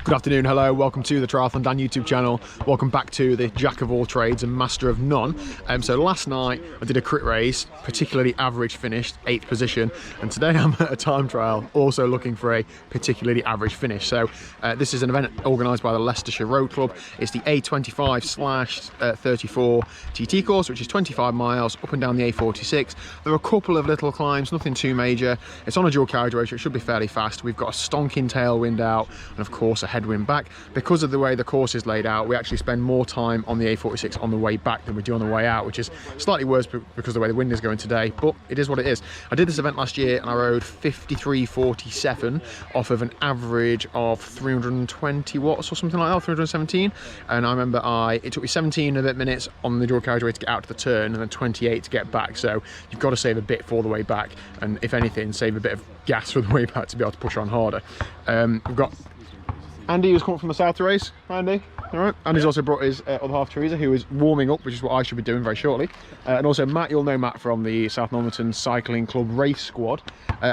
Good afternoon, hello, welcome to the TriathlonDan YouTube channel. Welcome back to the jack of all trades and master of none. So last night I did a crit race, particularly average finished, 8th position, and today I'm at a time trial, also looking for a particularly average finish. So this is an event organised by the Leicestershire Road Club. It's the A25/34 TT course, which is 25 miles up and down the A46. There are a couple of little climbs, nothing too major. It's on a dual carriageway, so it should be fairly fast. We've got a stonking tailwind out and of course a headwind back. Because of the way the course is laid out, we actually spend more time on the A46 on the way back than we do on the way out, which is slightly worse because of the way the wind is going today, but it is what it is. I did this event last year and I rode 53.47 off of an average of 320 watts or something like that, 317. And I remember it took me 17 and a bit minutes on the dual carriageway to get out to the turn and then 28 to get back. So you've got to save a bit for the way back, and if anything, save a bit of gas for the way back to be able to push on harder. We've got Andy, who's coming from the south to race. Andy, all right. Andy's also brought his other half, Teresa, who is warming up, which is what I should be doing very shortly. And also Matt, you'll know Matt from the South Normanton Cycling Club race squad.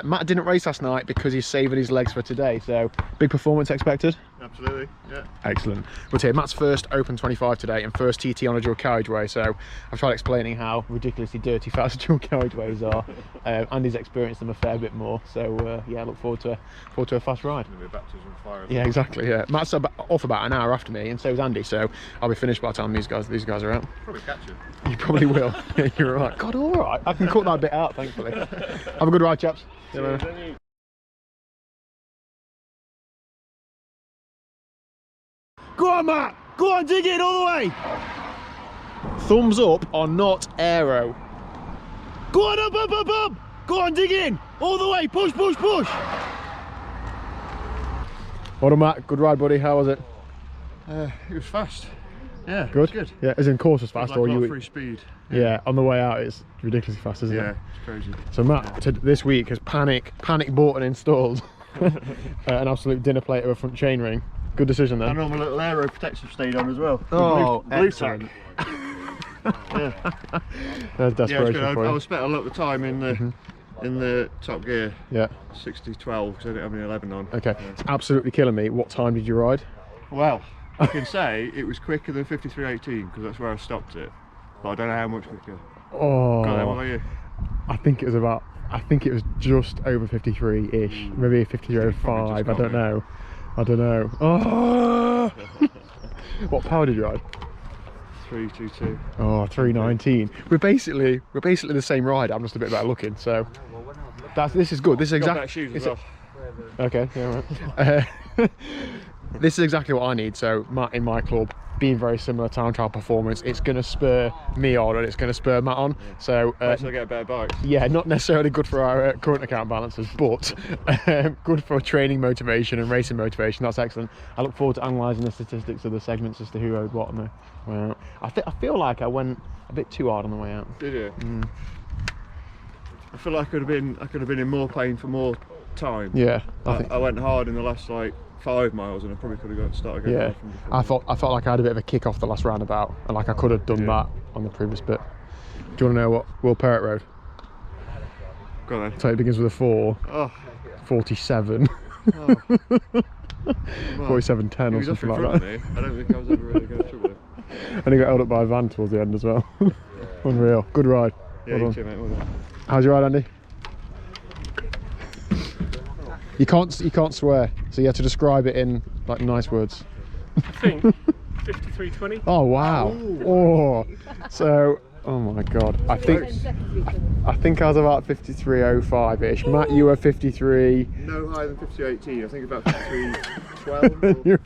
Matt didn't race last night because he's saving his legs for today, so big performance expected? Absolutely, yeah. Excellent. But here, Matt's first Open 25 today and first TT on a dual carriageway, so I've tried explaining how ridiculously dirty fast dual carriageways are. Andy's experienced them a fair bit more, so yeah, I look forward to a fast ride. It's going to be a baptism of fire. Yeah, exactly, yeah. Matt's off about an hour after me, and so is Andy, so I'll be finished by the time these guys are out. Probably catch you. You probably will. Yeah, you're right. God, all right. I can cut that bit out, thankfully. Have a good ride, chaps. Cheers, Go on, Matt! Go on, dig in all the way! Thumbs up or not aero. Go on, up! Go on, dig in! All the way! Push! Well done, Matt. Good ride, buddy. How was it? It was fast. Yeah, good. Good. Yeah, as in course was fast, like or you? Free speed. Yeah, on the way out it's ridiculously fast, isn't it? Yeah, it's crazy. So Matt, this week has panic bought and installed an absolute dinner plate of a front chain ring. Good decision then. And all my little aero protective stayed on as well. Oh, blue excellent. tack. Yeah. There's desperation yeah, for you. I spent a lot of time in the top gear. Yeah. 60-12 because I didn't have any 11 on. Okay. Yeah. It's absolutely killing me. What time did you ride? Well, I can say it was quicker than 53.18 because that's where I stopped it. But I don't know how much quicker. Oh. Got there, what about you? I think it was just over 53-ish. Maybe 53.05. I don't know. Oh. What power did you ride? 322. Oh, 319. We're basically the same ride. I'm just a bit better looking. So this is good. This is exactly. Shoes as well. Okay. Yeah. Right. This is exactly what I need. So Matt in my club, being very similar time trial performance, it's going to spur me on and it's going to spur Matt on. So Wait till I get a better bike. yeah, not necessarily good for our current account balances, but good for training motivation and racing motivation. That's excellent. I look forward to analysing the statistics of the segments as to who rode what. I feel like I went a bit too hard on the way out. Did you? I feel like I could have been in more pain for more time. Yeah, I went hard in the last 5 miles and I probably could have started going yeah. from before. I felt like I had a bit of a kick off the last roundabout, and like I could have done that on the previous bit. Do you want to know what Will Perrott rode? Go on then. So it begins with a 4. Oh. 47. Oh. 47.10 or something like that. Me. I don't think I was ever really going to trouble him. And he got held up by a van towards the end as well. Unreal. Good ride. Yeah, you too, mate. Well done. How's your ride, Andy? You can't swear, so you have to describe it in like nice words. I think 53.20. Oh wow! Ooh. Oh, so oh my god! I think I was about 53.05-ish. Matt, you were 53. No higher than 53.18. I think about 53.12 or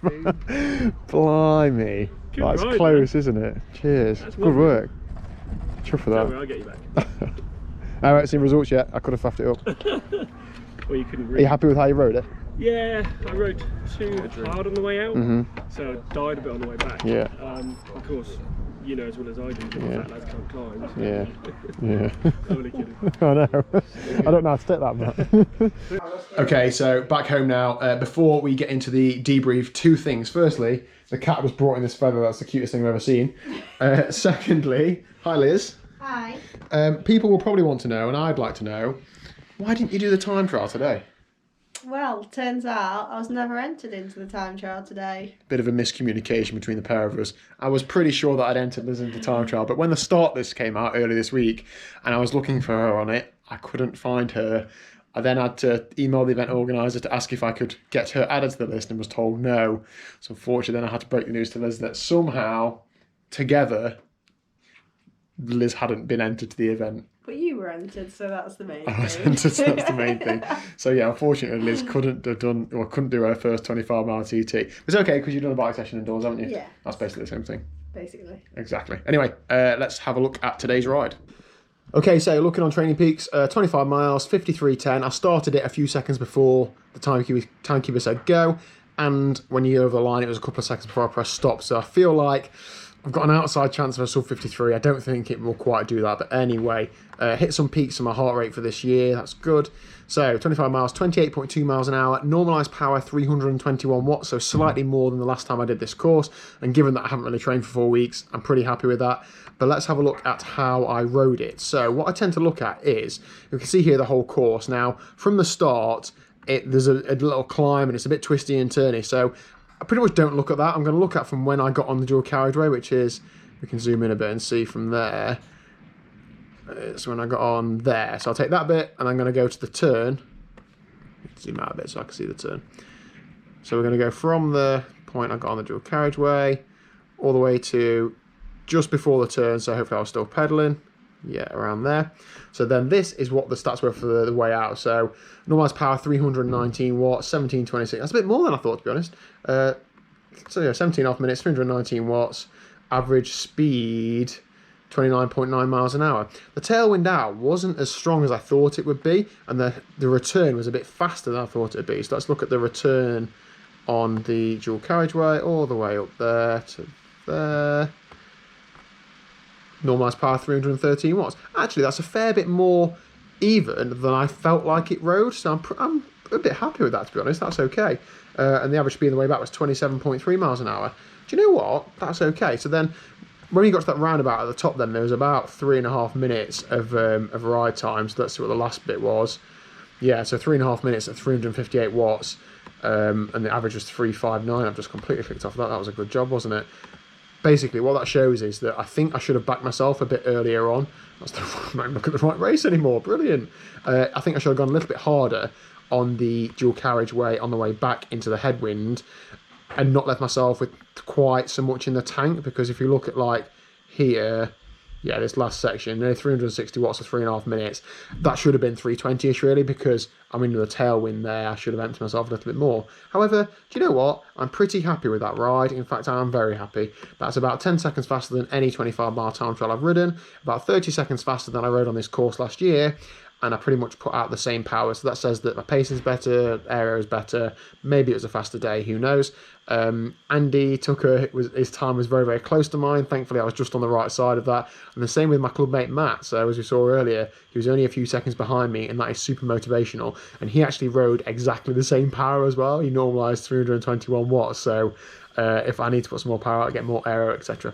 15. Blimey, Good that's ride, close, isn't it? Cheers. That's Good lovely. work. Chuff for that. Don't worry, I'll get you back. I haven't seen results yet. I could have faffed it up. Well, you couldn't Are really. you happy with how you rode it? Yeah, I rode too hard on the way out, so I died a bit on the way back. Yeah. Of course, you know as well as I do, Yeah. fat lads can't climb. So Yeah. Yeah. I'm only kidding. I know. I don't know how to take that, Matt. Okay, so back home now. Before we get into the debrief, 2 things. Firstly, the cat was brought in this feather. That's the cutest thing I've ever seen. Secondly, hi Liz. Hi. People will probably want to know, and I'd like to know, why didn't you do the time trial today? Well, turns out I was never entered into the time trial today. Bit of a miscommunication between the pair of us. I was pretty sure that I'd entered Liz into time trial, but when the start list came out earlier this week and I was looking for her on it, I couldn't find her. I then had to email the event organiser to ask if I could get her added to the list and was told no. So unfortunately then I had to break the news to Liz that somehow, together, Liz hadn't been entered to the event. But you were entered, so that's the main thing. I was entered, so that's the main thing. So yeah, unfortunately Liz couldn't do her first 25-mile TT. It's okay because you've done a bike session indoors, haven't you? Yeah. That's basically the same thing. Basically. Exactly. Anyway, let's have a look at today's ride. Okay, so looking on Training Peaks, 25 miles, 53.10. I started it a few seconds before the timekeeper said go, and when you go over the line, it was a couple of seconds before I pressed stop. So I feel like I've got an outside chance of a sub 53. I don't think it will quite do that, but anyway, hit some peaks in my heart rate for this year. That's good. So 25 miles, 28.2 miles an hour, normalised power 321 watts, so slightly more than the last time I did this course. And given that I haven't really trained for 4 weeks, I'm pretty happy with that. But let's have a look at how I rode it. So what I tend to look at is, you can see here the whole course. Now, from the start, there's a little climb and it's a bit twisty and turny. So I pretty much don't look at that. I'm going to look at from when I got on the dual carriageway, which is, we can zoom in a bit and see from there. It's when I got on there. So I'll take that bit and I'm going to go to the turn. Zoom out a bit so I can see the turn. So we're going to go from the point I got on the dual carriageway all the way to just before the turn. So hopefully I was still pedaling. Yeah, around there. So then this is what the stats were for the way out. So normalised power 319 watts, 1726. That's a bit more than I thought, to be honest. So yeah, 17.5 minutes, 319 watts. Average speed 29.9 miles an hour. The tailwind out wasn't as strong as I thought it would be, and the return was a bit faster than I thought it would be. So let's look at the return on the dual carriageway all the way up there to there. Normalised power 313 watts. Actually, that's a fair bit more even than I felt like it rode, so I'm a bit happy with that, to be honest. That's okay. And the average speed on the way back was 27.3 miles an hour. Do you know what? That's okay. So then, when we got to that roundabout at the top, then there was about 3.5 minutes of ride time. So let's see what the last bit was. Yeah, so 3.5 minutes at 358 watts, and the average was 359. I've just completely clicked off that. That was a good job, wasn't it? Basically, what that shows is that I think I should have backed myself a bit earlier on. I'm not even looking at the right race anymore. Brilliant. I think I should have gone a little bit harder on the dual carriageway on the way back into the headwind and not left myself with quite so much in the tank, because if you look at like here, yeah, this last section, nearly 360 watts for 3.5 minutes. That should have been 320-ish really, because I'm into the tailwind there. I should have emptied myself a little bit more. However, do you know what? I'm pretty happy with that ride. In fact, I am very happy. That's about 10 seconds faster than any 25-mile time trial I've ridden, about 30 seconds faster than I rode on this course last year, and I pretty much put out the same power. So that says that my pacing's better, aero is better. Maybe it was a faster day, who knows? Andy Tucker, his time was very, very close to mine. Thankfully, I was just on the right side of that. And the same with my clubmate Matt. So as we saw earlier, he was only a few seconds behind me, and that is super motivational. And he actually rode exactly the same power as well. He normalised 321 watts. So if I need to put some more power out, I get more aero, etc.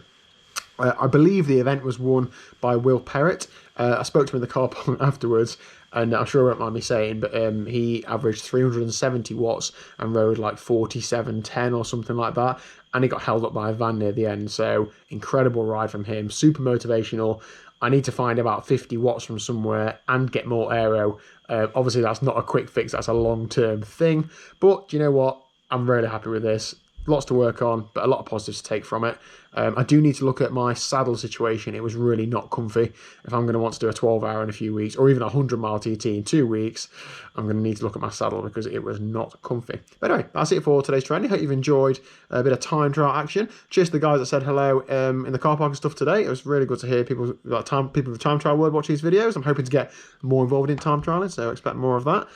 I believe the event was won by Will Perrott. I spoke to him in the car park afterwards, and I'm sure he won't mind me saying, but he averaged 370 watts and rode like 47.10 or something like that, and he got held up by a van near the end. So incredible ride from him, super motivational. I need to find about 50 watts from somewhere and get more aero. Obviously that's not a quick fix, that's a long-term thing, but do you know what? I'm really happy with this. Lots to work on, but a lot of positives to take from it. I do need to look at my saddle situation. It was really not comfy. If I'm going to want to do a 12-hour in a few weeks, or even a 100-mile TT in 2 weeks, I'm going to need to look at my saddle because it was not comfy. But anyway, that's it for today's training. Hope you've enjoyed a bit of time trial action. Cheers to the guys that said hello in the car park and stuff today. It was really good to hear people with time trial world watch these videos. I'm hoping to get more involved in time trialing, so expect more of that.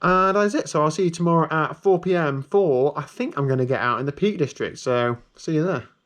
And that's it. So I'll see you tomorrow at 4 PM for, I think I'm going to get out in the Peak District. So see you there.